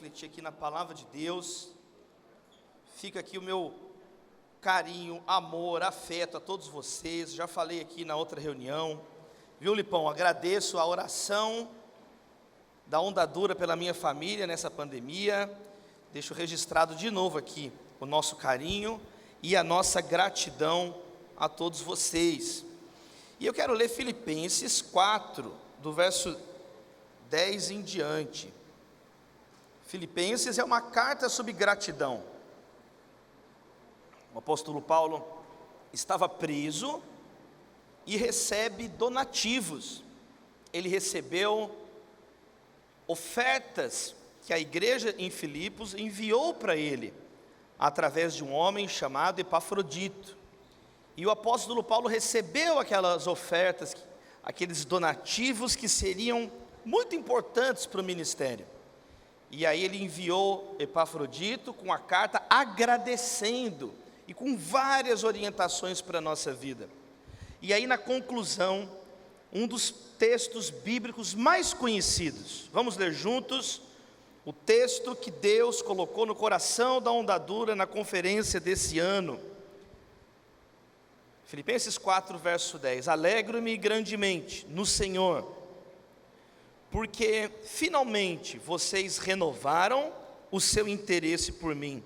refletir aqui na palavra de Deus. Fica aqui o meu carinho, amor, afeto a todos vocês. Já falei aqui na outra reunião, viu, Lipão? Agradeço a oração da Onda Dura pela minha família nessa pandemia. Deixo registrado de novo aqui o nosso carinho e a nossa gratidão a todos vocês. E eu quero ler Filipenses 4, do verso 10 em diante. Filipenses é uma carta sobre gratidão. O apóstolo Paulo estava preso e recebe donativos. Ele recebeu ofertas que a igreja em Filipos enviou para ele, através de um homem chamado Epafrodito. E o apóstolo Paulo recebeu aquelas ofertas, aqueles donativos que seriam muito importantes para o ministério. E aí ele enviou Epafrodito com a carta agradecendo e com várias orientações para a nossa vida. E aí na conclusão, um dos textos bíblicos mais conhecidos. Vamos ler juntos o texto que Deus colocou no coração da Onda Dura na conferência desse ano. Filipenses 4, verso 10. Alegro-me grandemente no Senhor, porque finalmente vocês renovaram o seu interesse por mim.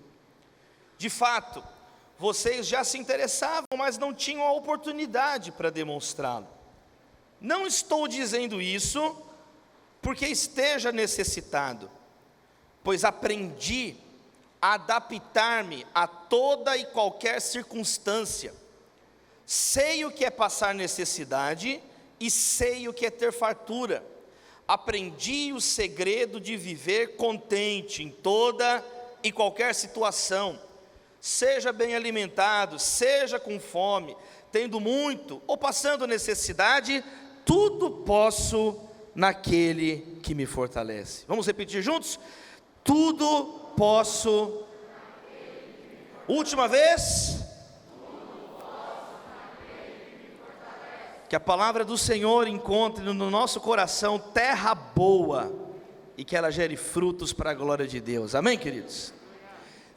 De fato, vocês já se interessavam, mas não tinham a oportunidade para demonstrá-lo. Não estou dizendo isso porque esteja necessitado, pois aprendi a adaptar-me a toda e qualquer circunstância. Sei o que é passar necessidade e sei o que é ter fartura. Aprendi o segredo de viver contente em toda e qualquer situação. Seja bem alimentado, seja com fome, tendo muito ou passando necessidade, tudo posso naquele que me fortalece. Vamos repetir juntos? Tudo posso. Última vez. Que a palavra do Senhor encontre no nosso coração terra boa e que ela gere frutos para a glória de Deus. Amém, queridos?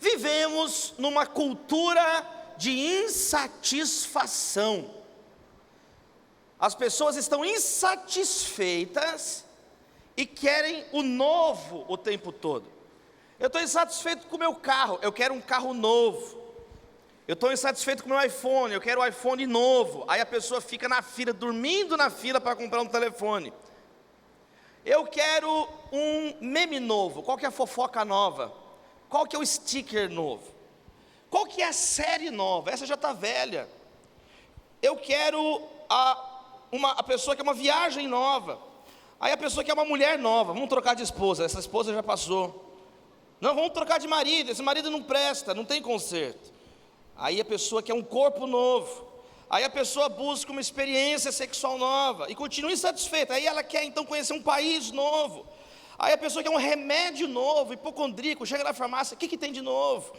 Vivemos numa cultura de insatisfação. As pessoas estão insatisfeitas e querem o novo o tempo todo. Eu estou insatisfeito com o meu carro, eu quero um carro novo. Eu estou insatisfeito com o meu iPhone, eu quero um iPhone novo. Aí a pessoa fica na fila, dormindo na fila para comprar um telefone. Eu quero um meme novo. Qual que é a fofoca nova? Qual que é o sticker novo? Qual que é a série nova? Essa já está velha. Eu quero a pessoa que é uma viagem nova. Aí a pessoa que é uma mulher nova. Vamos trocar de esposa, essa esposa já passou. Não, vamos trocar de marido, esse marido não presta, não tem conserto. Aí a pessoa quer um corpo novo. Aí a pessoa busca uma experiência sexual nova e continua insatisfeita. Aí ela quer então conhecer um país novo. Aí a pessoa quer um remédio novo, hipocondríaco, chega na farmácia, o que tem de novo?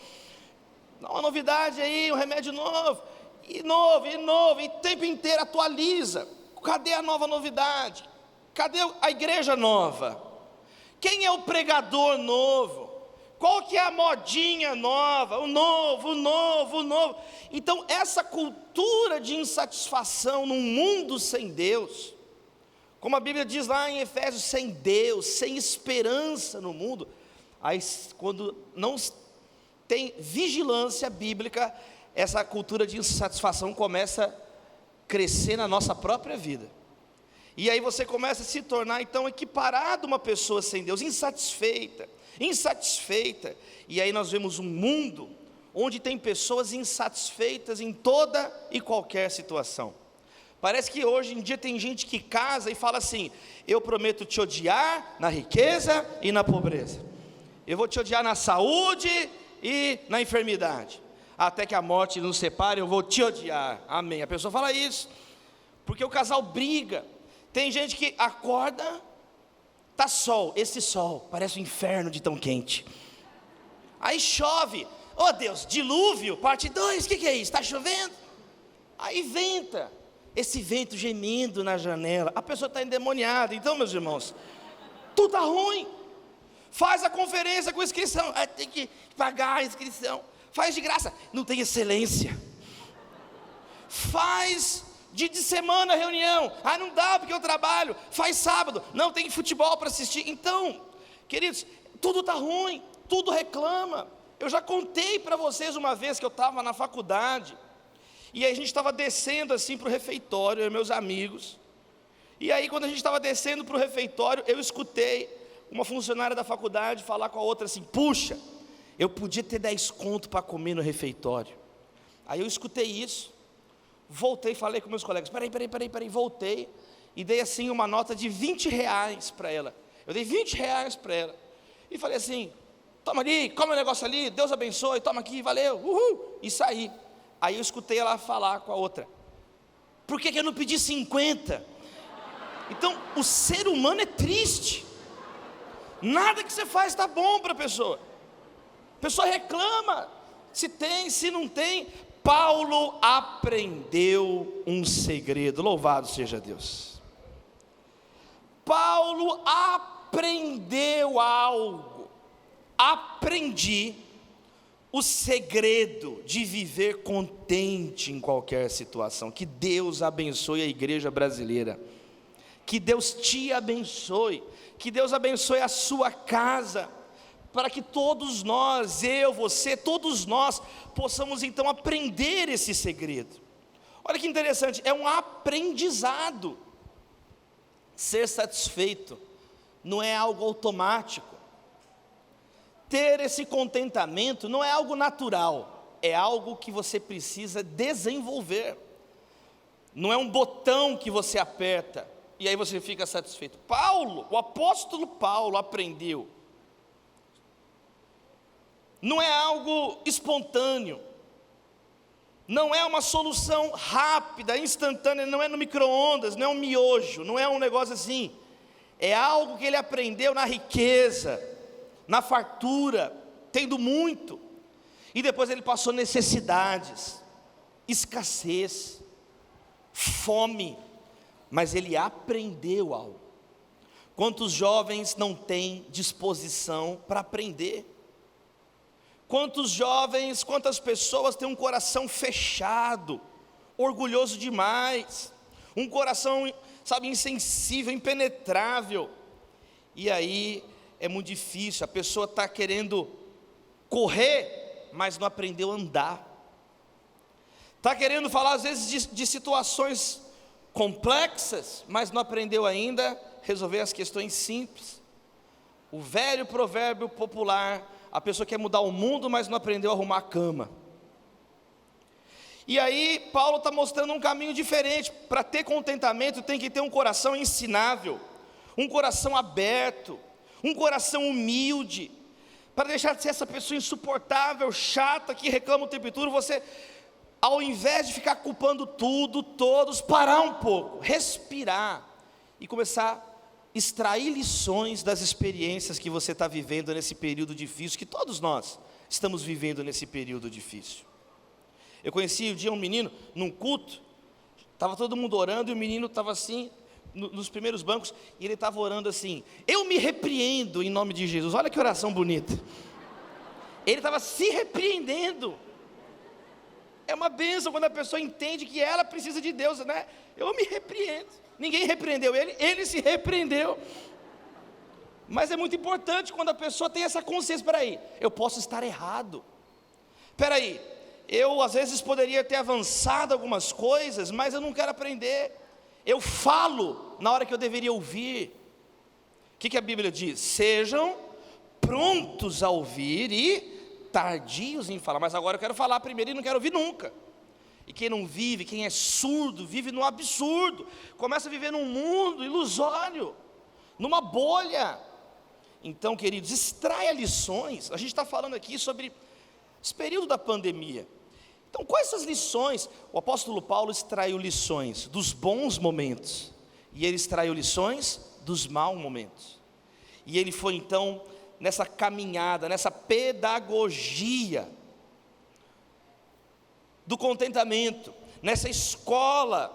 Dá uma novidade aí, um remédio novo, e o tempo inteiro atualiza. Cadê a nova novidade? Cadê a igreja nova? Quem é o pregador novo? Qual que é a modinha nova? O novo. Então essa cultura de insatisfação num mundo sem Deus, como a Bíblia diz lá em Efésios, sem Deus, sem esperança no mundo, aí quando não tem vigilância bíblica, essa cultura de insatisfação começa a crescer na nossa própria vida. E aí você começa a se tornar então equiparado a uma pessoa sem Deus, insatisfeita. E aí nós vemos um mundo onde tem pessoas insatisfeitas em toda e qualquer situação. Parece que hoje em dia tem gente que casa e fala assim: eu prometo te odiar na riqueza e na pobreza, eu vou te odiar na saúde e na enfermidade, até que a morte nos separe, eu vou te odiar. Amém. A pessoa fala isso porque o casal briga. Tem gente que acorda, tá sol, esse sol parece um inferno de tão quente. Aí chove, oh Deus, dilúvio, parte 2, o que é isso? Está chovendo? Aí venta, esse vento gemendo na janela, a pessoa está endemoniada. Então, meus irmãos, tudo está ruim. Faz a conferência com inscrição, tem que pagar a inscrição. Faz de graça, não tem excelência. Faz de semana a reunião, não dá porque eu trabalho. Faz sábado, não tem futebol para assistir. Então, queridos, tudo está ruim, tudo reclama. Eu já contei para vocês uma vez que eu estava na faculdade, e aí a gente estava descendo assim para o refeitório, eu e meus amigos. E aí quando a gente estava descendo para o refeitório, eu escutei uma funcionária da faculdade falar com a outra assim: puxa, eu podia ter 10 conto para comer no refeitório. Aí eu escutei isso, voltei, falei com meus colegas, peraí, voltei, e dei assim uma nota de 20 reais para ela. Eu dei 20 reais para ela, e falei assim: toma ali, come o negócio ali, Deus abençoe, toma aqui, valeu, uhul, e saí. Aí eu escutei ela falar com a outra: por que eu não pedi 50? Então, o ser humano é triste, nada que você faz está bom para a pessoa reclama, se tem, se não tem. Paulo aprendeu um segredo, louvado seja Deus. Paulo aprendeu algo, aprendi o segredo de viver contente em qualquer situação. Que Deus abençoe a igreja brasileira, que Deus te abençoe, que Deus abençoe a sua casa, para que todos nós, eu, você, todos nós, possamos então aprender esse segredo. Olha que interessante, é um aprendizado. Ser satisfeito não é algo automático. Ter esse contentamento não é algo natural, é algo que você precisa desenvolver. Não é um botão que você aperta e aí você fica satisfeito. Paulo, o apóstolo Paulo aprendeu. Não é algo espontâneo, não é uma solução rápida, instantânea, não é no micro-ondas, não é um miojo, não é um negócio assim. É algo que ele aprendeu na riqueza, na fartura, tendo muito, e depois ele passou necessidades, escassez, fome, mas ele aprendeu algo. Quantos jovens não têm disposição para aprender? Quantos jovens, quantas pessoas têm um coração fechado, orgulhoso demais, um coração, insensível, impenetrável, e aí é muito difícil, a pessoa está querendo correr, mas não aprendeu a andar, está querendo falar às vezes de situações complexas, mas não aprendeu ainda a resolver as questões simples. O velho provérbio popular: a pessoa quer mudar o mundo, mas não aprendeu a arrumar a cama. E aí Paulo está mostrando um caminho diferente. Para ter contentamento tem que ter um coração ensinável, um coração aberto, um coração humilde, para deixar de ser essa pessoa insuportável, chata, que reclama o tempo todo. Você, ao invés de ficar culpando tudo, todos, parar um pouco, respirar e começar a extrair lições das experiências que você está vivendo nesse período difícil, que todos nós estamos vivendo nesse período difícil. Eu conheci um dia um menino, num culto, estava todo mundo orando, e o menino estava assim, nos primeiros bancos, e ele estava orando assim: eu me repreendo em nome de Jesus. Olha que oração bonita. Ele estava se repreendendo. É uma bênção quando a pessoa entende que ela precisa de Deus, né? Eu me repreendo. Ninguém repreendeu ele, ele se repreendeu. Mas é muito importante quando a pessoa tem essa consciência: peraí, eu posso estar errado, peraí, eu às vezes poderia ter avançado algumas coisas, mas eu não quero aprender. Eu falo na hora que eu deveria ouvir. O que a Bíblia diz? Sejam prontos a ouvir e tardios em falar. Mas agora eu quero falar primeiro e não quero ouvir nunca. E quem não vive, quem é surdo, vive no absurdo, começa a viver num mundo ilusório, numa bolha. Então, queridos, extraia lições. A gente está falando aqui sobre esse período da pandemia. Então, quais são as lições? O apóstolo Paulo extraiu lições dos bons momentos, e ele extraiu lições dos maus momentos. E ele foi então nessa caminhada, nessa pedagogia do contentamento, nessa escola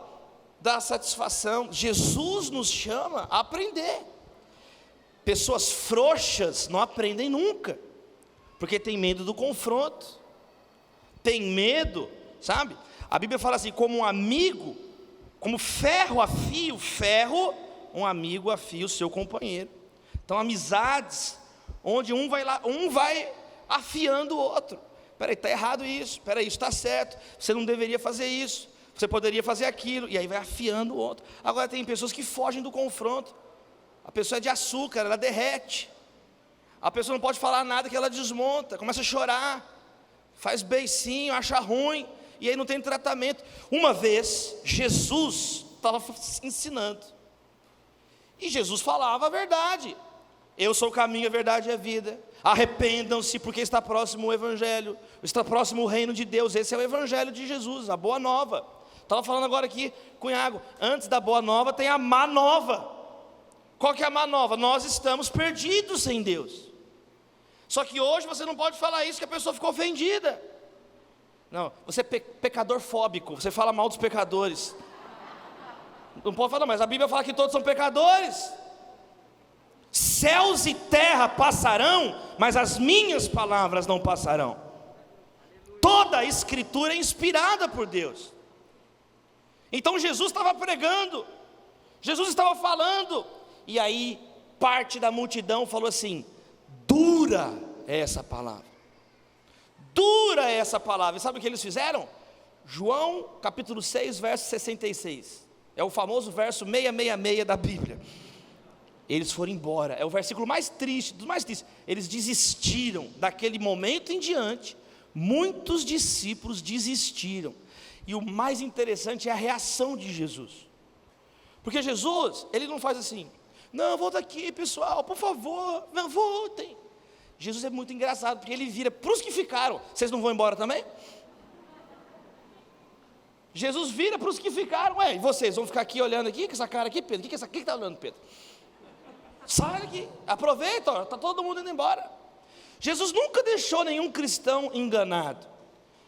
da satisfação. Jesus nos chama a aprender. Pessoas frouxas não aprendem nunca, porque tem medo do confronto, tem medo, sabe? A Bíblia fala assim, como um amigo, como ferro afia o ferro, um amigo afia o seu companheiro. Então amizades, onde um vai afiando o outro. Peraí, está errado isso, peraí, isso está certo, você não deveria fazer isso, você poderia fazer aquilo, e aí vai afiando o outro. Agora tem pessoas que fogem do confronto, a pessoa é de açúcar, ela derrete, a pessoa não pode falar nada que ela desmonta, começa a chorar, faz beicinho, acha ruim, e aí não tem tratamento. Uma vez, Jesus estava ensinando, e Jesus falava a verdade, eu sou o caminho, a verdade e a vida, arrependam-se porque está próximo o Evangelho, está próximo o reino de Deus, esse é o Evangelho de Jesus, a boa nova. Estava falando agora aqui com o Iago, antes da boa nova tem a má nova. Qual que é a má nova? Nós estamos perdidos sem Deus. Só que hoje você não pode falar isso, que a pessoa ficou ofendida. Não, você é pecador fóbico, você fala mal dos pecadores. Não pode falar, mas a Bíblia fala que todos são pecadores. Céus e terra passarão, mas as minhas palavras não passarão. Toda a escritura é inspirada por Deus. Então Jesus estava pregando, Jesus estava falando, e aí parte da multidão falou assim: dura é essa palavra, dura é essa palavra. E sabe o que eles fizeram? João capítulo 6, verso 66, é o famoso verso 666 da Bíblia. Eles foram embora, é o versículo mais triste, dos mais tristes. Eles desistiram, daquele momento em diante, muitos discípulos desistiram. E o mais interessante é a reação de Jesus, porque Jesus, ele não faz assim: não, volta aqui pessoal, por favor, não voltem. Jesus é muito engraçado, porque ele vira para os que ficaram: vocês não vão embora também? Jesus vira para os que ficaram: e vocês vão ficar aqui olhando aqui, com essa cara aqui, Pedro? O que está olhando, Pedro? Sai daqui, aproveita, está todo mundo indo embora. Jesus nunca deixou nenhum cristão enganado.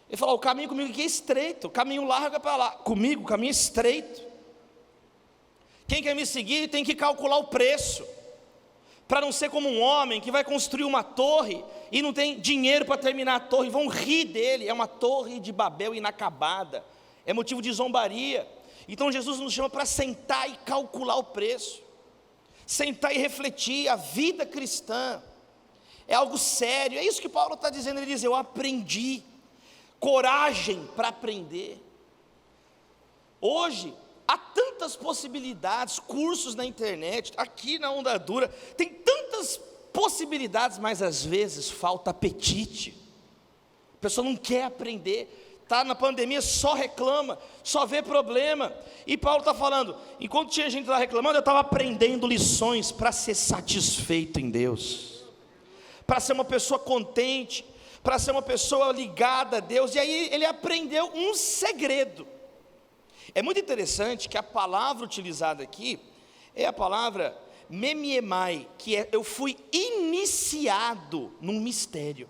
Ele falou: o caminho comigo aqui é estreito, o caminho largo é para lá, comigo o caminho é estreito. Quem quer me seguir tem que calcular o preço, para não ser como um homem que vai construir uma torre e não tem dinheiro para terminar a torre, vão rir dele, é uma torre de Babel inacabada, é motivo de zombaria. Então Jesus nos chama para sentar e calcular o preço, sentar e refletir. A vida cristã é algo sério, é isso que Paulo está dizendo. Ele diz: eu aprendi, coragem para aprender. Hoje há tantas possibilidades, cursos na internet, aqui na Onda Dura, tem tantas possibilidades, mas às vezes falta apetite, a pessoa não quer aprender, está na pandemia, só reclama, só vê problema. E Paulo está falando, enquanto tinha gente lá reclamando, eu estava aprendendo lições para ser satisfeito em Deus, para ser uma pessoa contente, para ser uma pessoa ligada a Deus. E aí ele aprendeu um segredo. É muito interessante que a palavra utilizada aqui é a palavra memiemai, que é: eu fui iniciado num mistério.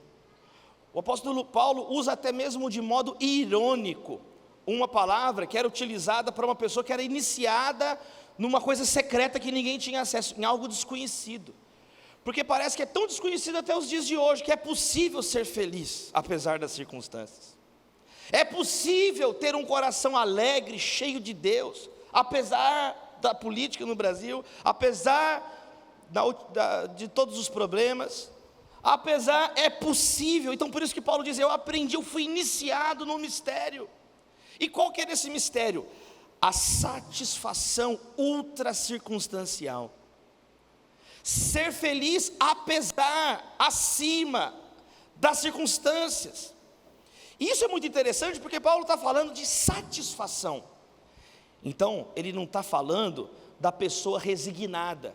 O apóstolo Paulo usa até mesmo de modo irônico uma palavra que era utilizada para uma pessoa que era iniciada numa coisa secreta que ninguém tinha acesso, em algo desconhecido. Porque parece que é tão desconhecido até os dias de hoje, que é possível ser feliz apesar das circunstâncias. É possível ter um coração alegre, cheio de Deus, apesar da política no Brasil, apesar de todos os problemas, é possível. Então por isso que Paulo diz: eu aprendi, eu fui iniciado no mistério. E qual que é esse mistério? A satisfação ultra circunstancial. Ser feliz apesar, acima das circunstâncias. Isso é muito interessante, porque Paulo está falando de satisfação. Então, ele não está falando da pessoa resignada.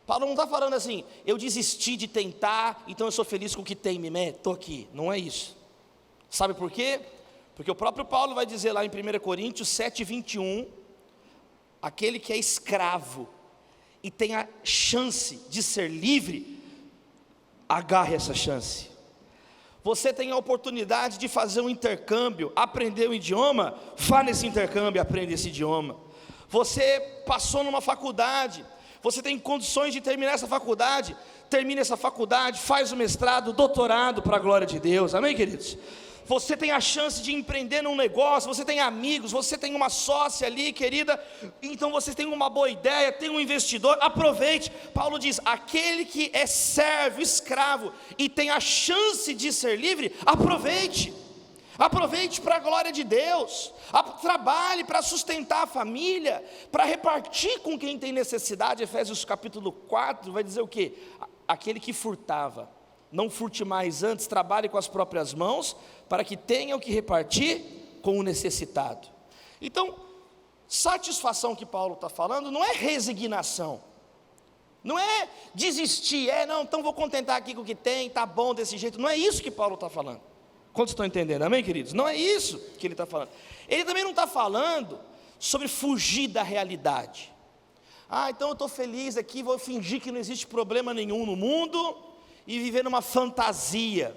Paulo não está falando assim: eu desisti de tentar, então eu sou feliz com o que tem, estou aqui. Não é isso. Sabe por quê? Porque o próprio Paulo vai dizer lá em 1 Coríntios 7:21, aquele que é escravo e tem a chance de ser livre, agarre essa chance. Você tem a oportunidade de fazer um intercâmbio, aprender um idioma, vá nesse intercâmbio e aprenda esse idioma. Você passou numa faculdade, você tem condições de terminar essa faculdade, termine essa faculdade, faz o mestrado, doutorado para a glória de Deus, amém, queridos? Você tem a chance de empreender num negócio, você tem amigos, você tem uma sócia ali, querida, então você tem uma boa ideia, tem um investidor, aproveite. Paulo diz, aquele que é servo, escravo, e tem a chance de ser livre, aproveite para a glória de Deus, trabalhe para sustentar a família, para repartir com quem tem necessidade. Efésios capítulo 4 vai dizer o quê? Aquele que furtava, não furte mais, antes trabalhe com as próprias mãos, para que tenha o que repartir com o necessitado. Então, satisfação que Paulo está falando, não é resignação, não é desistir, não, então vou contentar aqui com o que tem, está bom desse jeito, não é isso que Paulo está falando. Quantos estão entendendo, amém, queridos? Não é isso que ele está falando. Ele também não está falando sobre fugir da realidade. Então eu estou feliz aqui, vou fingir que não existe problema nenhum no mundo, e viver numa fantasia,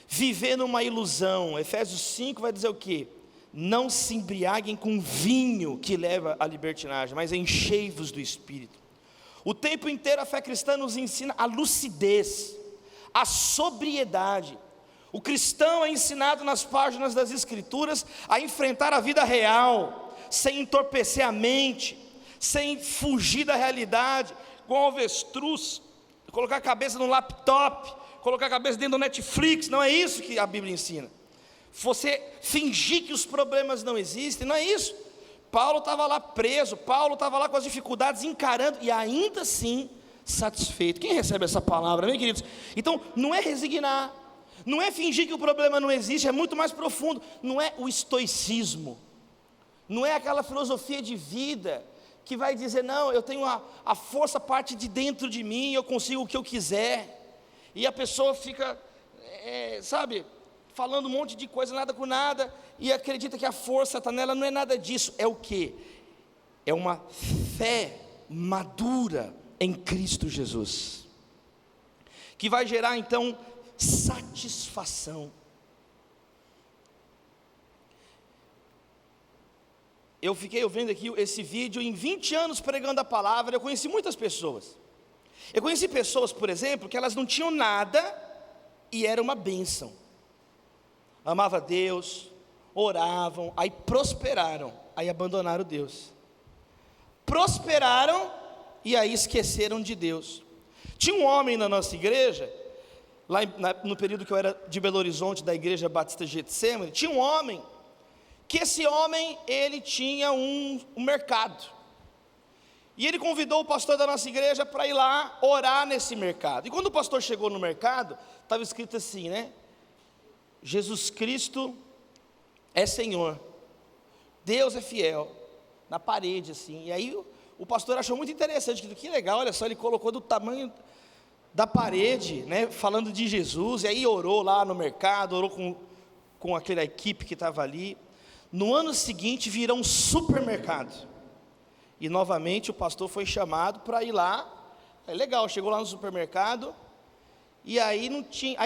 viver numa ilusão. Efésios 5 vai dizer o quê? Não se embriaguem com vinho que leva à libertinagem, mas enchei-vos do Espírito. O tempo inteiro a fé cristã nos ensina a lucidez, a sobriedade. O cristão é ensinado nas páginas das Escrituras a enfrentar a vida real, sem entorpecer a mente, sem fugir da realidade, igual avestruz, colocar a cabeça no laptop, colocar a cabeça dentro do Netflix. Não é isso que a Bíblia ensina. Você fingir que os problemas não existem, não é isso. Paulo estava lá preso, Paulo estava lá com as dificuldades, encarando, e ainda assim, satisfeito. Quem recebe essa palavra, amém, queridos? Então, não é resignar, não é fingir que o problema não existe, é muito mais profundo. Não é o estoicismo, não é aquela filosofia de vida que vai dizer, não, eu tenho a força parte de dentro de mim, eu consigo o que eu quiser, e a pessoa fica, falando um monte de coisa, nada com nada, e acredita que a força está nela. Não é nada disso. É o quê? É uma fé madura em Cristo Jesus, que vai gerar então satisfação. Eu fiquei ouvindo aqui esse vídeo, em 20 anos pregando a palavra, eu conheci muitas pessoas. Eu conheci pessoas, por exemplo, que elas não tinham nada e era uma bênção. Amava Deus, oravam, aí prosperaram, aí abandonaram Deus. Prosperaram e aí esqueceram de Deus. Tinha um homem na nossa igreja, lá no período que eu era de Belo Horizonte, da igreja Batista Getsemane, tinha um homem, que esse homem, ele tinha um mercado, e ele convidou o pastor da nossa igreja para ir lá orar nesse mercado. E quando o pastor chegou no mercado, estava escrito assim, Jesus Cristo é Senhor, Deus é fiel, na parede assim. E aí o pastor achou muito interessante, que legal, olha só, ele colocou do tamanho da parede, falando de Jesus, e aí orou lá no mercado, orou com aquela equipe que estava ali. No ano seguinte virou um supermercado, e novamente o pastor foi chamado para ir lá. Legal, chegou lá no supermercado, e aí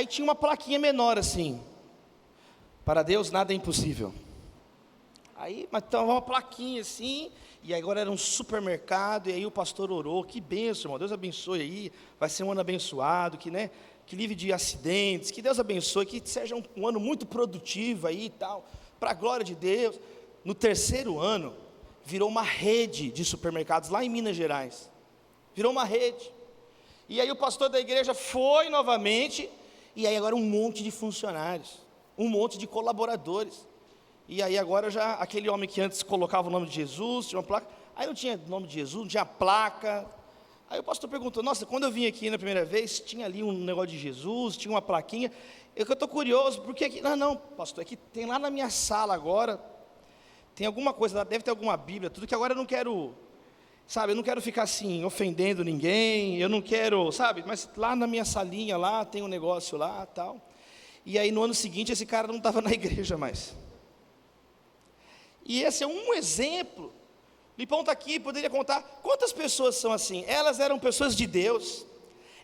tinha uma plaquinha menor assim, para Deus nada é impossível. Mas então uma plaquinha assim, e agora era um supermercado, e aí o pastor orou, que bênção, irmão, Deus abençoe aí, vai ser um ano abençoado, que livre de acidentes, que Deus abençoe, que seja um ano muito produtivo aí e tal, para a glória de Deus. No terceiro ano, virou uma rede de supermercados lá em Minas Gerais, virou uma rede, e aí o pastor da igreja foi novamente, e aí agora um monte de funcionários, um monte de colaboradores, e aí agora já, aquele homem que antes colocava o nome de Jesus, tinha uma placa, aí não tinha nome de Jesus, não tinha placa. Aí o pastor perguntou, nossa, quando eu vim aqui na primeira vez, tinha ali um negócio de Jesus, tinha uma plaquinha, eu estou curioso, porque aqui, não, pastor, é que tem lá na minha sala agora, tem alguma coisa lá, deve ter alguma Bíblia, tudo, que agora eu não quero, eu não quero ficar assim, ofendendo ninguém, eu não quero, mas lá na minha salinha lá, tem um negócio lá, tal. E aí no ano seguinte, esse cara não estava na igreja mais. E esse é um exemplo. Lipão está aqui, poderia contar quantas pessoas são assim. Elas eram pessoas de Deus,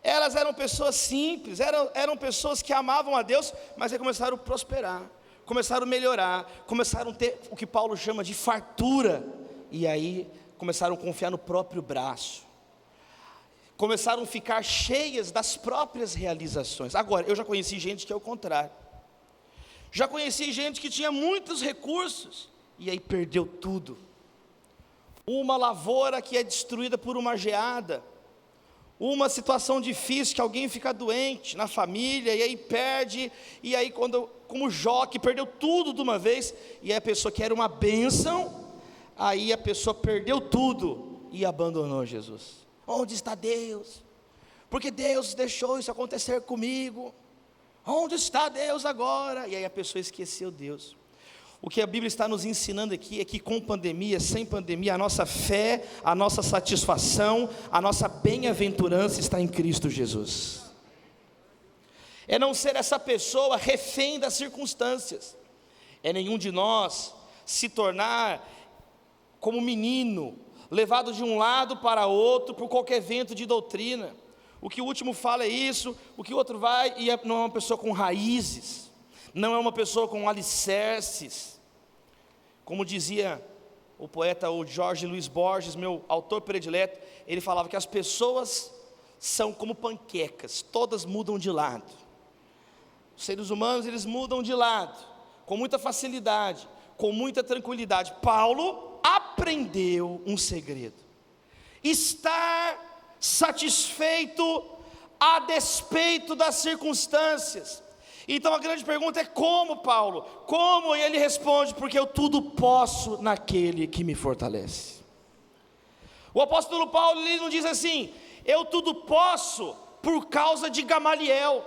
elas eram pessoas simples, eram pessoas que amavam a Deus, mas aí começaram a prosperar, começaram a melhorar, começaram a ter o que Paulo chama de fartura, e aí começaram a confiar no próprio braço. começaram a ficar cheias das próprias realizações. Agora, eu já conheci gente que é o contrário. Já conheci gente que tinha muitos recursos e aí perdeu tudo. Uma lavoura que é destruída por uma geada, uma situação difícil que alguém fica doente na família e aí perde, e aí como Jó, que perdeu tudo de uma vez, e aí a pessoa que era uma bênção, aí a pessoa perdeu tudo e abandonou Jesus. Onde está Deus? Porque Deus deixou isso acontecer comigo. Onde está Deus agora? E aí a pessoa esqueceu Deus. O que a Bíblia está nos ensinando aqui é que com pandemia, sem pandemia, a nossa fé, a nossa satisfação, a nossa bem-aventurança está em Cristo Jesus. É não ser essa pessoa refém das circunstâncias. É nenhum de nós se tornar como menino, levado de um lado para outro por qualquer vento de doutrina. O que o último fala é isso, o que o outro vai, e não é uma pessoa com raízes, não é uma pessoa com alicerces. Como dizia o poeta o Jorge Luiz Borges, meu autor predileto, ele falava que as pessoas são como panquecas, todas mudam de lado. Os seres humanos, eles mudam de lado, com muita facilidade, com muita tranquilidade. Paulo aprendeu um segredo: estar satisfeito a despeito das circunstâncias. Então a grande pergunta é como, Paulo? Como? E ele responde: porque eu tudo posso naquele que me fortalece. O apóstolo Paulo, ele não diz assim: eu tudo posso por causa de Gamaliel.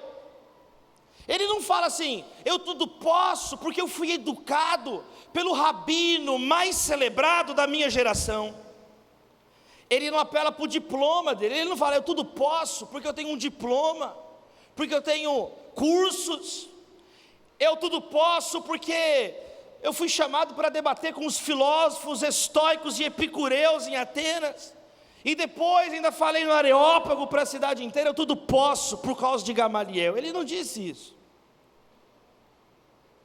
Ele não fala assim: eu tudo posso porque eu fui educado pelo rabino mais celebrado da minha geração. Ele não apela para o diploma dele, ele não fala: eu tudo posso porque eu tenho um diploma, porque eu tenho cursos, eu tudo posso porque eu fui chamado para debater com os filósofos estoicos e epicureus em Atenas, e depois ainda falei no Areópago para a cidade inteira. Eu tudo posso por causa de Gamaliel. Ele não disse isso.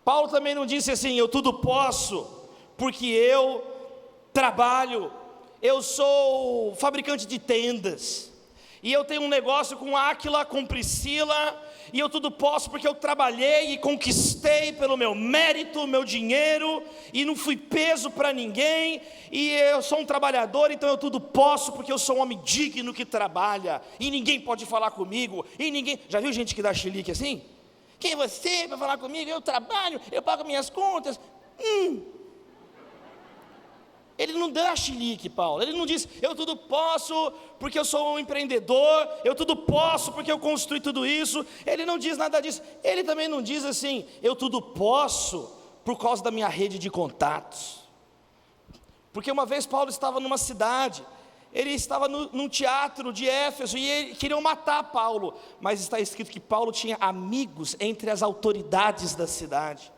Paulo também não disse assim: eu tudo posso porque eu trabalho, eu sou fabricante de tendas, e eu tenho um negócio com Áquila, com Priscila, e eu tudo posso porque eu trabalhei e conquistei pelo meu mérito, meu dinheiro, e não fui peso para ninguém, e eu sou um trabalhador, então eu tudo posso porque eu sou um homem digno que trabalha, e ninguém pode falar comigo, e ninguém... Já viu gente que dá chilique assim? Quem é você para falar comigo? Eu trabalho, eu pago minhas contas. Ele não dá chilique, Paulo. Ele não diz: eu tudo posso porque eu sou um empreendedor, eu tudo posso porque eu construí tudo isso. Ele não diz nada disso. Ele também não diz assim: eu tudo posso por causa da minha rede de contatos. Porque uma vez Paulo estava numa cidade, ele estava num teatro de Éfeso, e queriam matar Paulo, mas está escrito que Paulo tinha amigos entre as autoridades da cidade.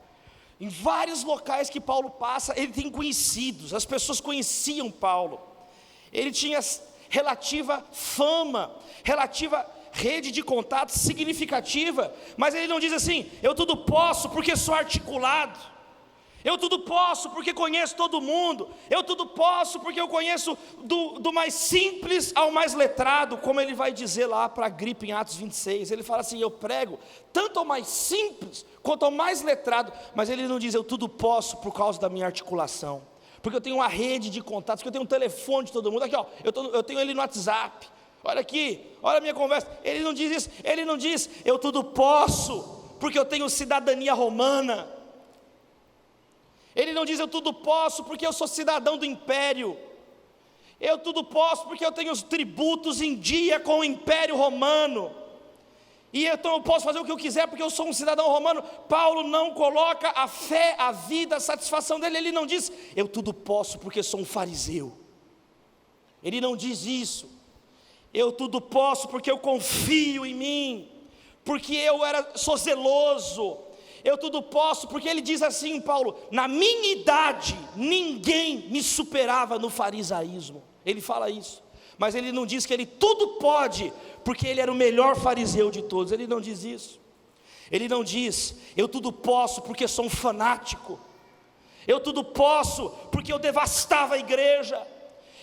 Em vários locais que Paulo passa, ele tem conhecidos, as pessoas conheciam Paulo. Ele tinha relativa fama, relativa rede de contatos significativa, mas ele não diz assim: eu tudo posso porque sou articulado, eu tudo posso porque conheço todo mundo, eu tudo posso porque eu conheço do mais simples ao mais letrado, como ele vai dizer lá para Agripa em Atos 26, ele fala assim: eu prego tanto ao mais simples quanto ao mais letrado, mas ele não diz: eu tudo posso por causa da minha articulação, porque eu tenho uma rede de contatos, porque eu tenho um telefone de todo mundo, aqui ó, eu tenho ele no WhatsApp, olha aqui, olha a minha conversa. Ele não diz isso, ele não diz: eu tudo posso porque eu tenho cidadania romana. Ele não diz: eu tudo posso porque eu sou cidadão do império, eu tudo posso porque eu tenho os tributos em dia com o império romano, e então eu posso fazer o que eu quiser porque eu sou um cidadão romano. Paulo não coloca a fé, a vida, a satisfação dele. Ele não diz: eu tudo posso porque sou um fariseu. Ele não diz isso. Eu tudo posso porque eu confio em mim, porque eu sou zeloso. Eu tudo posso porque ele diz assim, Paulo: na minha idade ninguém me superava no farisaísmo. Ele fala isso, mas ele não diz que ele tudo pode porque ele era o melhor fariseu de todos. Ele não diz isso. Ele não diz: eu tudo posso porque sou um fanático, eu tudo posso porque eu devastava a igreja,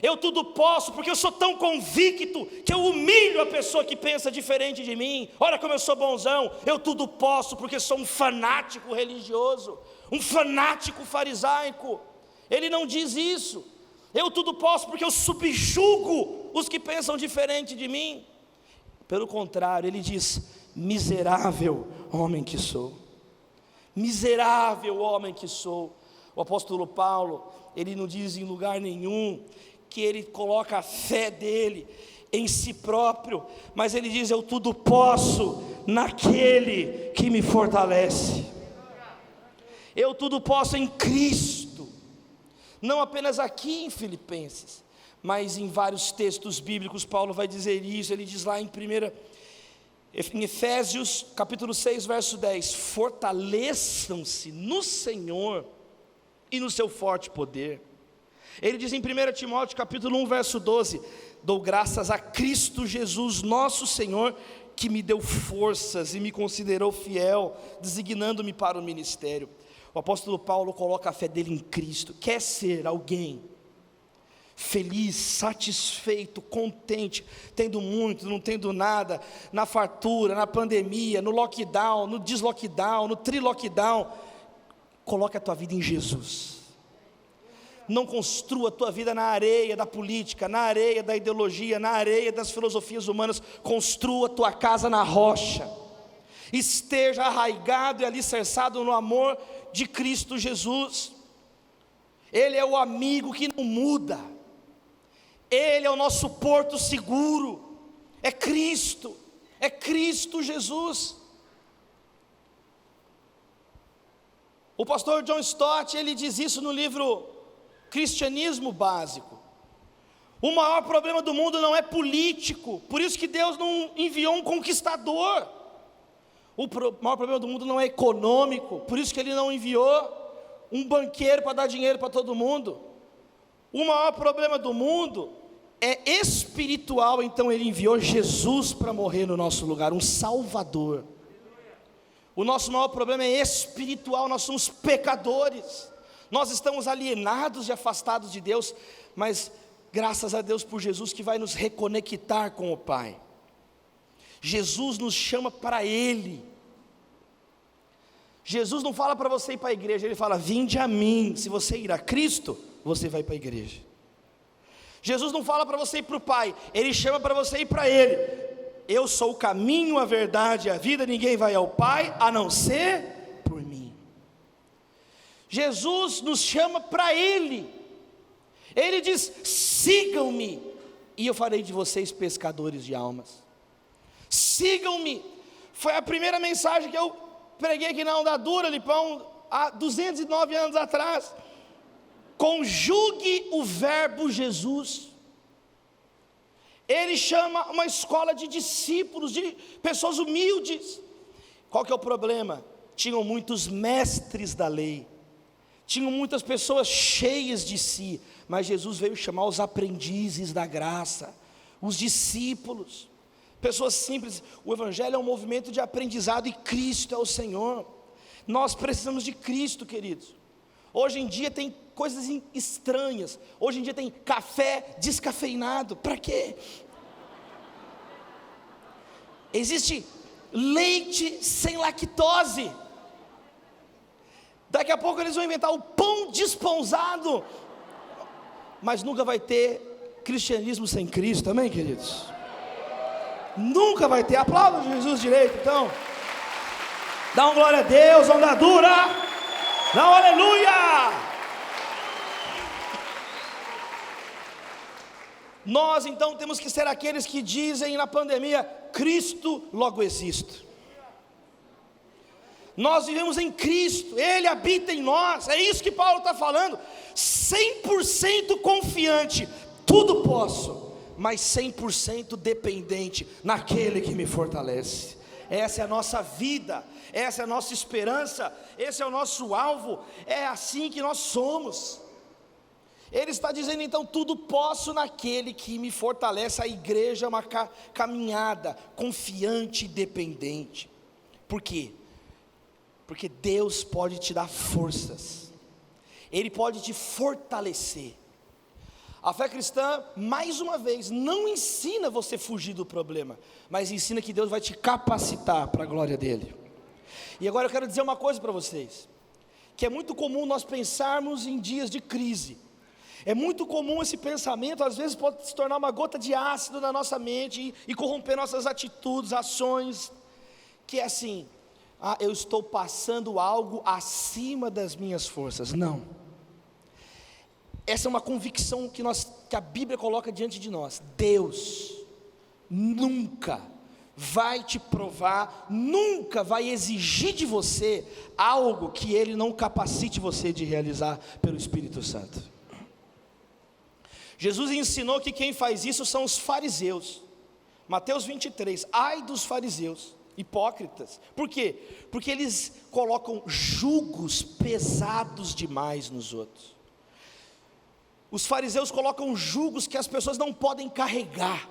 Eu tudo posso porque eu sou tão convicto que eu humilho a pessoa que pensa diferente de mim. Olha como eu sou bonzão. Eu tudo posso porque sou um fanático religioso, um fanático farisaico. Ele não diz isso. Eu tudo posso porque eu subjugo os que pensam diferente de mim. Pelo contrário, ele diz: miserável homem que sou. Miserável homem que sou. O apóstolo Paulo, ele não diz em lugar nenhum que ele coloca a fé dele em si próprio, mas ele diz: eu tudo posso naquele que me fortalece. Eu tudo posso em Cristo. Não apenas aqui em Filipenses, mas em vários textos bíblicos Paulo vai dizer isso. Ele diz lá em Efésios capítulo 6 verso 10: fortaleçam-se no Senhor e no seu forte poder. Ele diz em 1 Timóteo capítulo 1 verso 12: dou graças a Cristo Jesus nosso Senhor, que me deu forças e me considerou fiel, designando-me para o ministério. O apóstolo Paulo coloca a fé dele em Cristo. Quer ser alguém feliz, satisfeito, contente, tendo muito, não tendo nada, na fartura, na pandemia, no lockdown, no deslockdown, no trilockdown? Coloque a tua vida em Jesus. Não construa a tua vida na areia da política, na areia da ideologia, na areia das filosofias humanas. Construa a tua casa na rocha. Esteja arraigado e alicerçado no amor de Cristo Jesus. Ele é o amigo que não muda. Ele é o nosso porto seguro. É Cristo Jesus. O pastor John Stott, ele diz isso no livro Cristianismo Básico. O maior problema do mundo não é político, por isso que Deus não enviou um conquistador. O maior problema do mundo não é econômico, por isso que Ele não enviou um banqueiro para dar dinheiro para todo mundo. O maior problema do mundo é espiritual, então Ele enviou Jesus para morrer no nosso lugar, um Salvador. O nosso maior problema é espiritual, nós somos pecadores, nós estamos alienados e afastados de Deus, mas graças a Deus por Jesus que vai nos reconectar com o Pai. Jesus nos chama para Ele. Jesus não fala para você ir para a igreja, Ele fala: vinde a mim. Se você ir a Cristo, você vai para a igreja. Jesus não fala para você ir para o Pai, Ele chama para você ir para Ele. Eu sou o caminho, a verdade e a vida, ninguém vai ao Pai a não ser por mim. Jesus nos chama para Ele. Ele diz: sigam-me e eu farei de vocês pescadores de almas. Sigam-me. Foi a primeira mensagem que eu preguei aqui na Onda Dura, Lipão, há 209 anos atrás. Conjugue o verbo Jesus. Ele chama uma escola de discípulos, de pessoas humildes. Qual que é o problema? Tinham muitos mestres da lei, tinham muitas pessoas cheias de si, mas Jesus veio chamar os aprendizes da graça, os discípulos, pessoas simples. O Evangelho é um movimento de aprendizado e Cristo é o Senhor. Nós precisamos de Cristo, queridos. Hoje em dia tem coisas estranhas. Hoje em dia tem café descafeinado. Para quê? Existe leite sem lactose. Daqui a pouco eles vão inventar o pão desponzado. Mas nunca vai ter cristianismo sem Cristo, amém, queridos? Nunca vai ter. Aplauda Jesus direito, então. Dá um glória a Deus, Onda Dura. Dá um aleluia. Nós então temos que ser aqueles que dizem na pandemia: Cristo, logo existo. Nós vivemos em Cristo, Ele habita em nós. É isso que Paulo está falando. 100% confiante, tudo posso, mas 100% dependente naquele que me fortalece. Essa é a nossa vida, essa é a nossa esperança, esse é o nosso alvo. É assim que nós somos. Ele está dizendo então: tudo posso naquele que me fortalece. A igreja é uma caminhada confiante e dependente. Por quê? Porque Deus pode te dar forças, Ele pode te fortalecer. A fé cristã, mais uma vez, não ensina você a fugir do problema, mas ensina que Deus vai te capacitar para a glória dele. E agora eu quero dizer uma coisa para vocês, que é muito comum nós pensarmos em dias de crise. É muito comum esse pensamento, às vezes pode se tornar uma gota de ácido na nossa mente e corromper nossas atitudes, ações, que é assim: eu estou passando algo acima das minhas forças. Não. Essa é uma convicção que a Bíblia coloca diante de nós. Deus nunca vai te provar, nunca vai exigir de você algo que Ele não capacite você de realizar pelo Espírito Santo. Jesus ensinou que quem faz isso são os fariseus. Mateus 23, ai dos fariseus, hipócritas. Por quê? Porque eles colocam julgos pesados demais nos outros. Os fariseus colocam julgos que as pessoas não podem carregar.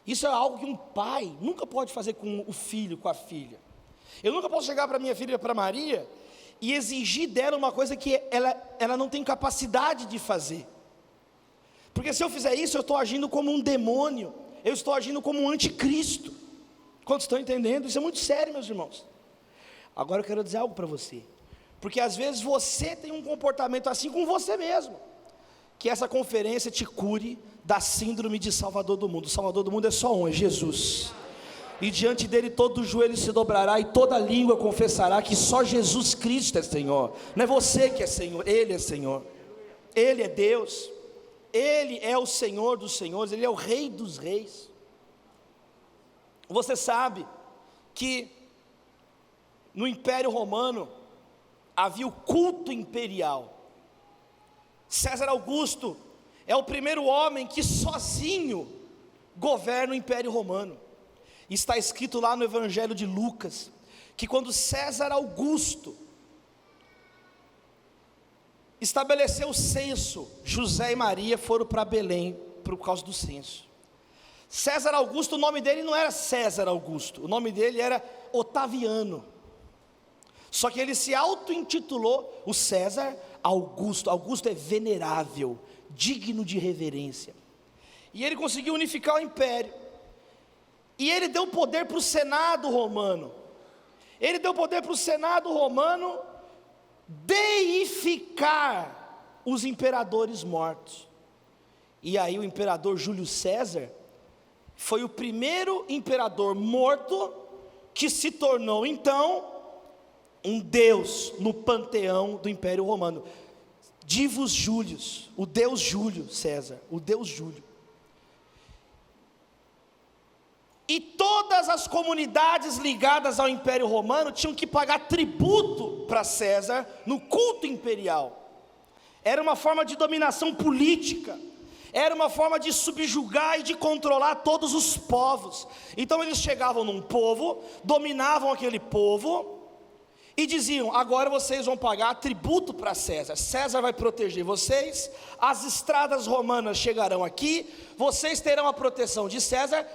Isso é algo que um pai nunca pode fazer com o filho, com a filha. Eu nunca posso chegar para minha filha, para Maria, e exigir dela uma coisa que ela não tem capacidade de fazer. Porque se eu fizer isso, eu estou agindo como um demônio, eu estou agindo como um anticristo. Quantos estão entendendo? Isso é muito sério, meus irmãos. Agora eu quero dizer algo para você, porque às vezes você tem um comportamento assim com você mesmo. Que essa conferência te cure da síndrome de Salvador do mundo. O Salvador do mundo é só um, é Jesus. E diante dele todo joelho se dobrará e toda língua confessará que só Jesus Cristo é Senhor. Não é você que é Senhor, Ele é Senhor. Ele é Deus. Ele é o Senhor dos senhores, Ele é o Rei dos reis. Você sabe que no Império Romano havia o culto imperial. César Augusto é o primeiro homem que sozinho governa o Império Romano. Está escrito lá no Evangelho de Lucas, que quando César Augusto estabeleceu o censo, José e Maria foram para Belém por causa do censo. César Augusto, o nome dele não era César Augusto, o nome dele era Otaviano. Só que ele se auto-intitulou o César Augusto. Augusto é venerável, digno de reverência. E ele conseguiu unificar o império. E ele deu poder para o Senado romano. Ele deu poder para o Senado romano deificar os imperadores mortos. E aí o imperador Júlio César foi o primeiro imperador morto que se tornou então um deus no panteão do Império Romano. Divus Július, o deus Júlio César, o deus Júlio. E todas as comunidades ligadas ao Império Romano tinham que pagar tributo para César no culto imperial. Era uma forma de dominação política, era uma forma de subjugar e de controlar todos os povos. Então eles chegavam num povo, dominavam aquele povo e diziam: agora vocês vão pagar tributo para César. César vai proteger vocês, as estradas romanas chegarão aqui, vocês terão a proteção de César,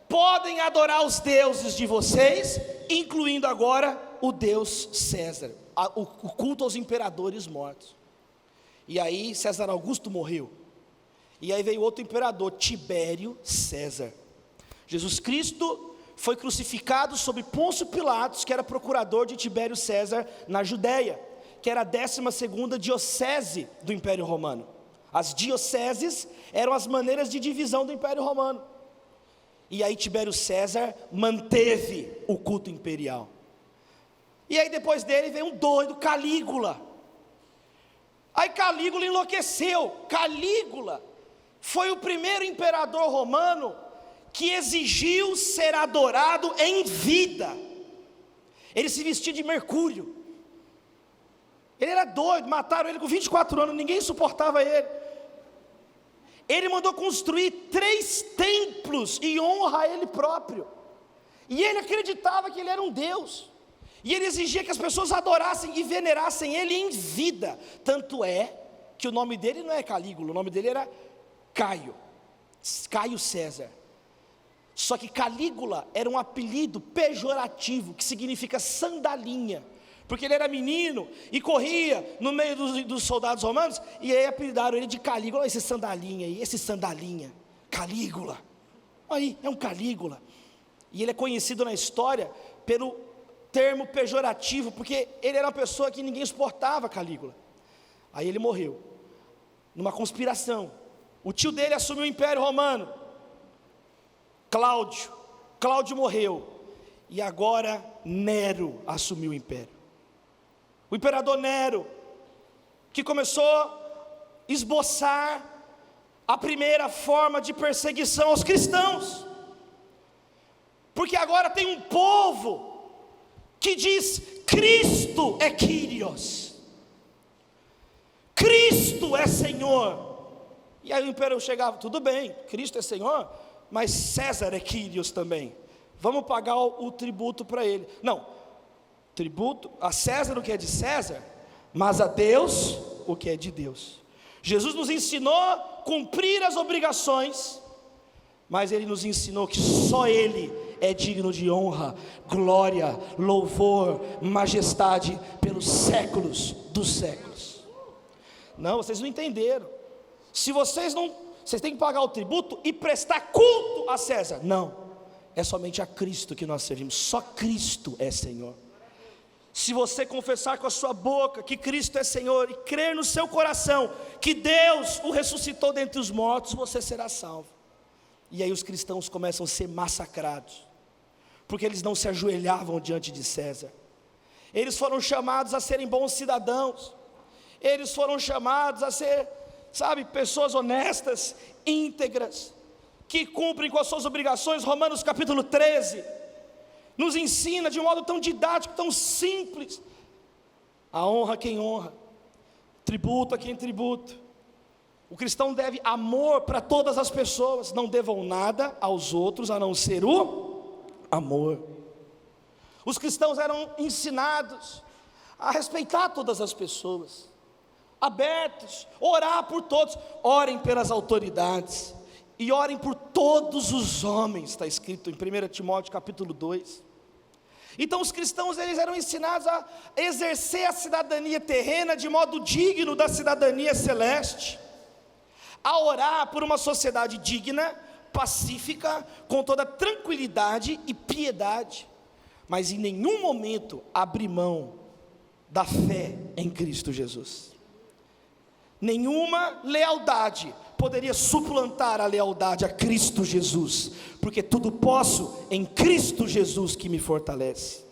podem adorar os deuses de vocês, incluindo agora o Deus César, o culto aos imperadores mortos. E aí César Augusto morreu, e aí veio outro imperador, Tibério César. Jesus Cristo foi crucificado sob Pôncio Pilatos, que era procurador de Tibério César na Judéia, que era a 12ª diocese do Império Romano. As dioceses eram as maneiras de divisão do Império Romano. E aí Tibério César manteve o culto imperial. E aí depois dele veio um doido, Calígula. Aí Calígula enlouqueceu. Calígula foi o primeiro imperador romano que exigiu ser adorado em vida. Ele se vestia de mercúrio. Ele era doido, mataram ele com 24 anos, ninguém suportava ele. Ele mandou construir 3 templos em honra a ele próprio. E ele acreditava que ele era um Deus. E ele exigia que as pessoas adorassem e venerassem ele em vida. Tanto é que o nome dele não é Calígula, o nome dele era Caio César. Só que Calígula era um apelido pejorativo, que significa sandalinha, porque ele era menino e corria no meio dos soldados romanos, e aí apelidaram ele de Calígula. Olha esse sandalinha aí, esse sandalinha, Calígula, aí é um Calígula. E ele é conhecido na história pelo termo pejorativo, porque ele era uma pessoa que ninguém suportava, Calígula. Aí ele morreu, numa conspiração. O tio dele assumiu o Império Romano, Cláudio morreu, e agora Nero assumiu o Império. O imperador Nero, que começou a esboçar a primeira forma de perseguição aos cristãos, porque agora tem um povo que diz: Cristo é Kyrios, Cristo é Senhor. E aí o imperador chegava: tudo bem, Cristo é Senhor, mas César é Kyrios também, vamos pagar o tributo para ele. Não, tributo a César o que é de César, mas a Deus o que é de Deus. Jesus nos ensinou a cumprir as obrigações, mas Ele nos ensinou que só Ele é digno de honra, glória, louvor, majestade pelos séculos dos séculos. Não, vocês não entenderam. Se vocês têm que pagar o tributo e prestar culto a César. Não, é somente a Cristo que nós servimos, só Cristo é Senhor. Se você confessar com a sua boca que Cristo é Senhor e crer no seu coração que Deus o ressuscitou dentre os mortos, você será salvo. E aí os cristãos começam a ser massacrados, porque eles não se ajoelhavam diante de César. Eles foram chamados a serem bons cidadãos, eles foram chamados a ser, pessoas honestas, íntegras, que cumprem com as suas obrigações. Romanos capítulo 13 nos ensina de um modo tão didático, tão simples: a honra a quem honra, tributo a quem tributo. O cristão deve amor para todas as pessoas, não devam nada aos outros a não ser o amor. Os cristãos eram ensinados a respeitar todas as pessoas, abertos, orar por todos. Orem pelas autoridades e orem por todos os homens, está escrito em 1 Timóteo capítulo 2. Então os cristãos, eles eram ensinados a exercer a cidadania terrena de modo digno da cidadania celeste, a orar por uma sociedade digna, pacífica, com toda tranquilidade e piedade, mas em nenhum momento abrir mão da fé em Cristo Jesus. Nenhuma lealdade poderia suplantar a lealdade a Cristo Jesus, porque tudo posso em Cristo Jesus que me fortalece.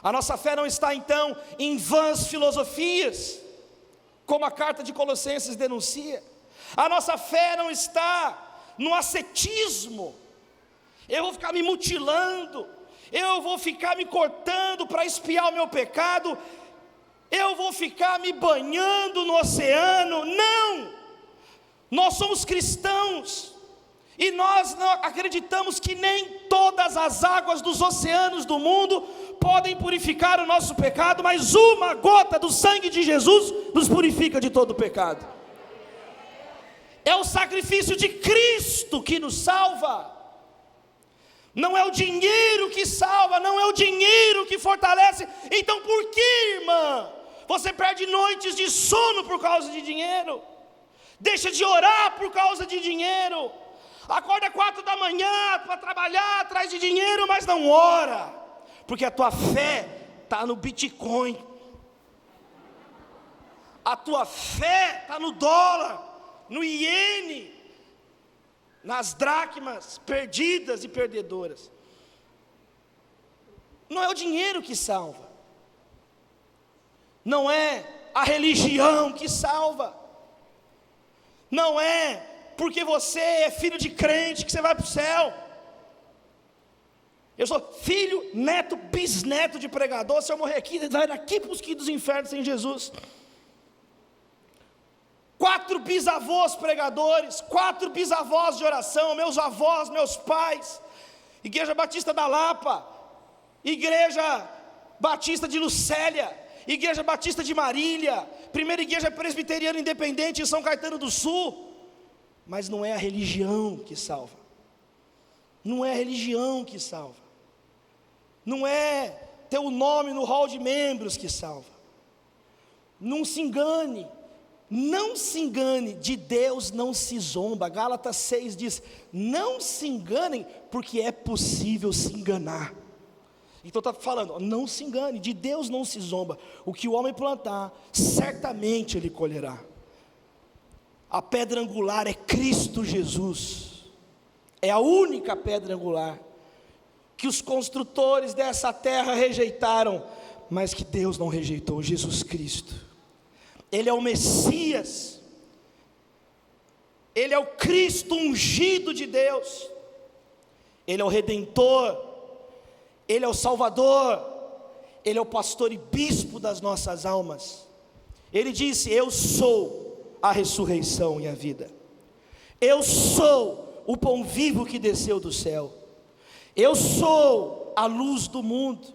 A nossa fé não está então em vãs filosofias, como a carta de Colossenses denuncia. A nossa fé não está no ascetismo. Eu vou ficar me mutilando, eu vou ficar me cortando para expiar o meu pecado, eu vou ficar me banhando no oceano. Não! Nós somos cristãos, e nós não acreditamos que nem todas as águas dos oceanos do mundo podem purificar o nosso pecado, mas uma gota do sangue de Jesus nos purifica de todo o pecado. É o sacrifício de Cristo que nos salva. Não é o dinheiro que salva, não é o dinheiro que fortalece. Então por que, irmã, você perde noites de sono por causa de dinheiro? Deixa de orar por causa de dinheiro. Acorda 4 da manhã para trabalhar atrás de dinheiro, mas não ora, porque a tua fé está no Bitcoin, a tua fé está no dólar, no iene, nas dracmas perdidas e perdedoras. Não é o dinheiro que salva, não é a religião que salva, não é porque você é filho de crente que você vai para o céu. Eu sou filho, neto, bisneto de pregador. Se eu morrer aqui, vai daqui para os quintos dos infernos sem Jesus. 4 bisavós pregadores, 4 bisavós de oração, meus avós, meus pais, Igreja Batista da Lapa, Igreja Batista de Lucélia, Igreja Batista de Marília, Primeira Igreja Presbiteriana Independente em São Caetano do Sul. Mas não é a religião que salva, não é a religião que salva, não é ter o nome no hall de membros que salva. Não se engane, de Deus não se zomba. Gálatas 6 diz: não se enganem, porque é possível se enganar. Então está falando, não se engane, de Deus não se zomba. O que o homem plantar, certamente ele colherá. A pedra angular é Cristo Jesus, é a única pedra angular, que os construtores dessa terra rejeitaram, mas que Deus não rejeitou, Jesus Cristo. Ele é o Messias, Ele é o Cristo ungido de Deus, Ele é o Redentor, Ele é o Salvador, Ele é o pastor e bispo das nossas almas. Ele disse: eu sou a ressurreição e a vida, eu sou o pão vivo que desceu do céu, eu sou a luz do mundo,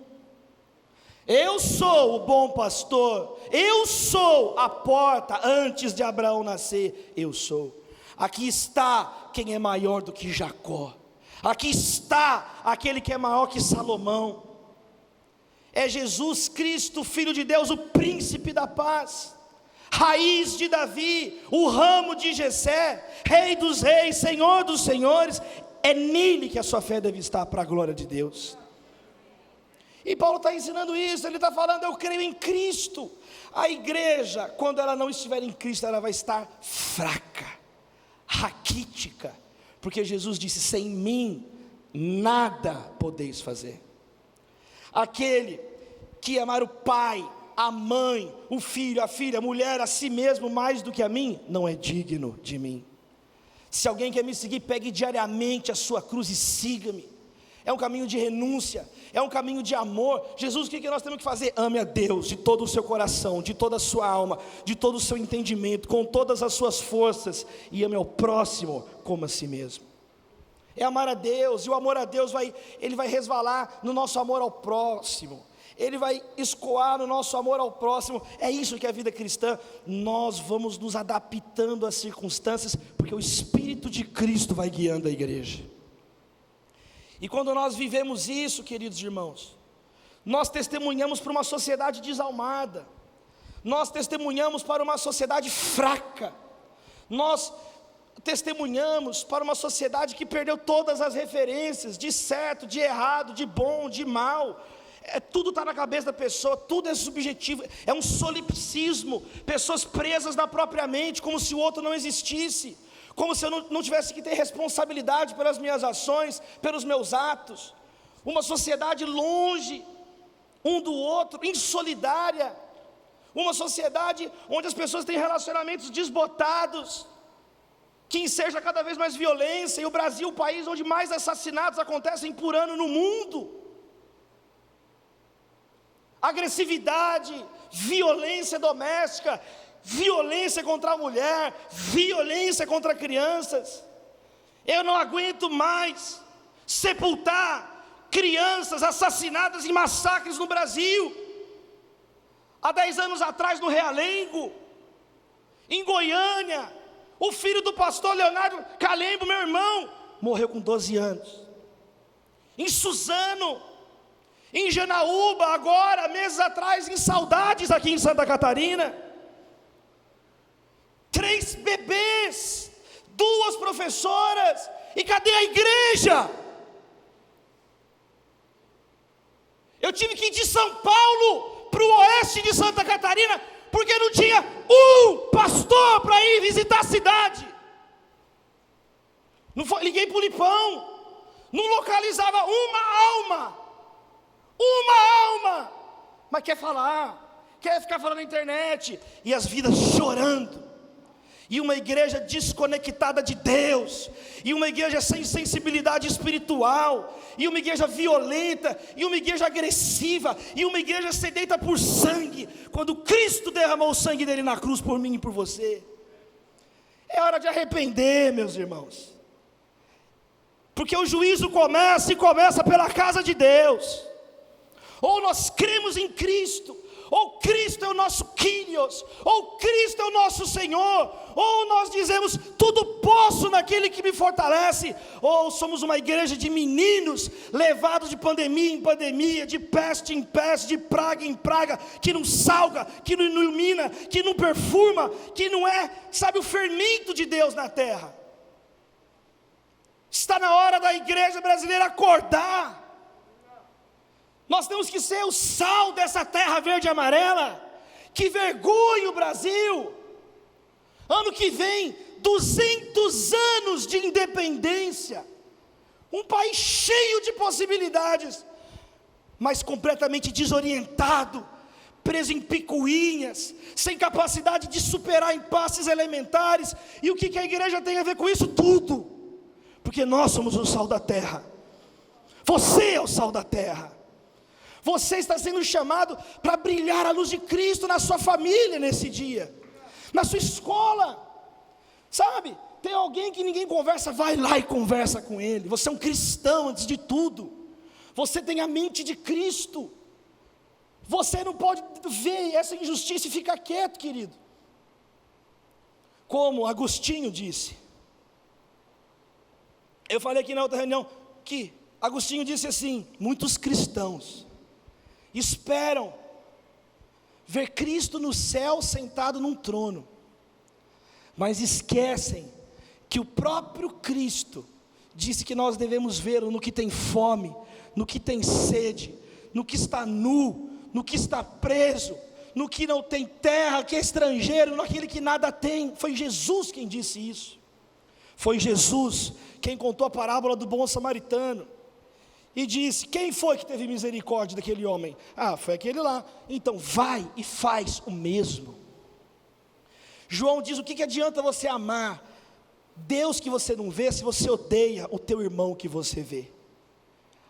eu sou o bom pastor, eu sou a porta antes de Abraão nascer, eu sou. Aqui está quem é maior do que Jacó, aqui está aquele que é maior que Salomão, é Jesus Cristo, Filho de Deus, o príncipe da paz, raiz de Davi, o ramo de Jessé, Rei dos reis, Senhor dos senhores. É nele que a sua fé deve estar, para a glória de Deus. E Paulo está ensinando isso, ele está falando: eu creio em Cristo. A igreja, quando ela não estiver em Cristo, ela vai estar fraca, raquítica, porque Jesus disse: sem mim nada podeis fazer. Aquele que amar o pai, a mãe, o filho, a filha, a mulher, a si mesmo mais do que a mim, não é digno de mim. Se alguém quer me seguir, pegue diariamente a sua cruz e siga-me. É um caminho de renúncia, é um caminho de amor. Jesus, o que nós temos que fazer? Ame a Deus de todo o seu coração, de toda a sua alma, de todo o seu entendimento, com todas as suas forças, e ame ao próximo como a si mesmo. É amar a Deus, e o amor a Deus ele vai resvalar no nosso amor ao próximo, ele vai escoar no nosso amor ao próximo. É isso que é a vida cristã. Nós vamos nos adaptando às circunstâncias, porque o Espírito de Cristo vai guiando a igreja. E quando nós vivemos isso, queridos irmãos, nós testemunhamos para uma sociedade desalmada, nós testemunhamos para uma sociedade fraca, nós testemunhamos para uma sociedade que perdeu todas as referências de certo, de errado, de bom, de mal. Tudo está na cabeça da pessoa, tudo é subjetivo, é um solipsismo, pessoas presas na própria mente, como se o outro não existisse, como se eu não tivesse que ter responsabilidade pelas minhas ações, pelos meus atos. Uma sociedade longe um do outro, insolidária, uma sociedade onde as pessoas têm relacionamentos desbotados, que enseja cada vez mais violência, e o Brasil, o país onde mais assassinatos acontecem por ano no mundo. Agressividade, violência doméstica, violência contra a mulher, violência contra crianças. Eu não aguento mais sepultar crianças assassinadas em massacres no Brasil. Há 10 anos atrás, no Realengo, em Goiânia, o filho do pastor Leonardo Calembo, meu irmão, morreu com 12 anos. Em Suzano, em Janaúba, agora, meses atrás, em Saudades, aqui em Santa Catarina, 3 bebês, 2 professoras, e cadê a igreja? Eu tive que ir de São Paulo para o oeste de Santa Catarina, porque não tinha um pastor para ir visitar a cidade. Liguei para o Lipão, não localizava uma alma, mas quer falar, quer ficar falando na internet, e as vidas chorando, e uma igreja desconectada de Deus, e uma igreja sem sensibilidade espiritual, e uma igreja violenta, e uma igreja agressiva, e uma igreja sedenta por sangue, quando Cristo derramou o sangue dele na cruz por mim e por você. É hora de arrepender, meus irmãos, porque o juízo começa pela casa de Deus. Ou nós cremos em Cristo, ou Cristo é o nosso Kyrios, ou Cristo é o nosso Senhor, ou nós dizemos, tudo posso naquele que me fortalece, ou somos uma igreja de meninos, levados de pandemia em pandemia, de peste em peste, de praga em praga, que não salga, que não ilumina, que não perfuma, que não é, sabe, o fermento de Deus na terra. Está na hora da igreja brasileira acordar. Nós temos que ser o sal dessa terra verde e amarela. Que vergonha o Brasil. Ano que vem, 200 anos de independência. Um país cheio de possibilidades, mas completamente desorientado, preso em picuinhas, sem capacidade de superar impasses elementares. E o que a igreja tem a ver com isso? Tudo. Porque nós somos o sal da terra. Você é o sal da terra. Você está sendo chamado para brilhar a luz de Cristo na sua família nesse dia, na sua escola. Sabe, tem alguém que ninguém conversa, vai lá e conversa com ele. Você é um cristão antes de tudo. Você tem a mente de Cristo. Você não pode ver essa injustiça e ficar quieto, querido. Como Agostinho disse. Eu falei aqui na outra reunião que Agostinho disse assim: muitos cristãos esperam ver Cristo no céu sentado num trono, mas esquecem que o próprio Cristo disse que nós devemos vê-lo no que tem fome, no que tem sede, no que está nu, no que está preso, no que não tem terra, que é estrangeiro, naquele que nada tem. Foi Jesus quem disse isso. Foi Jesus quem contou a parábola do bom samaritano e disse: quem foi que teve misericórdia daquele homem? Ah, foi aquele lá. Então vai e faz o mesmo. João diz: o que adianta você amar Deus que você não vê, se você odeia o teu irmão que você vê?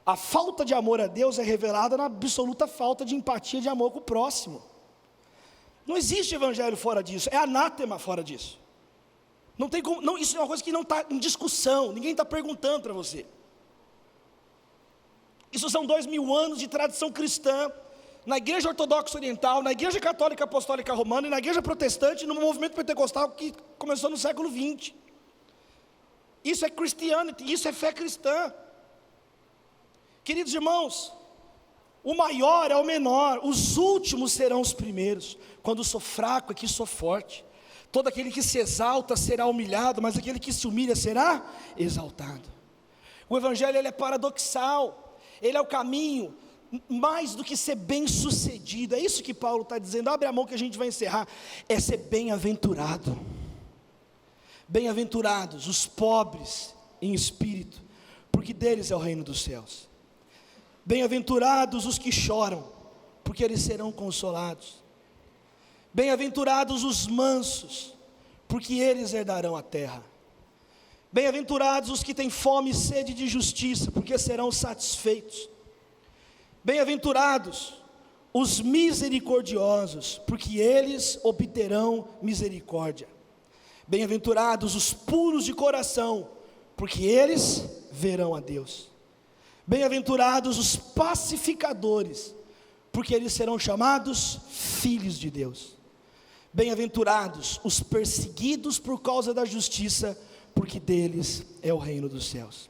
A falta de amor a Deus é revelada na absoluta falta de empatia, de amor com o próximo. Não existe evangelho fora disso, é anátema fora disso. Não tem como, não, isso é uma coisa que não está em discussão, ninguém está perguntando para você. Isso são 2000 anos de tradição cristã, na igreja ortodoxa oriental, na igreja católica apostólica romana e na igreja protestante, no movimento pentecostal que começou no século 20. Isso é Christianity, isso é fé cristã. Queridos irmãos, o maior é o menor, os últimos serão os primeiros. Quando sou fraco, aqui sou forte. Todo aquele que se exalta será humilhado, mas aquele que se humilha será exaltado. O evangelho ele é paradoxal, ele é o caminho, mais do que ser bem sucedido. É isso que Paulo está dizendo. Abre a mão que a gente vai encerrar. É ser bem-aventurado. Bem-aventurados os pobres em espírito, porque deles é o reino dos céus. Bem-aventurados os que choram, porque eles serão consolados. Bem-aventurados os mansos, porque eles herdarão a terra. Bem-aventurados os que têm fome e sede de justiça, porque serão satisfeitos. Bem-aventurados os misericordiosos, porque eles obterão misericórdia. Bem-aventurados os puros de coração, porque eles verão a Deus. Bem-aventurados os pacificadores, porque eles serão chamados filhos de Deus. Bem-aventurados os perseguidos por causa da justiça, porque deles é o reino dos céus.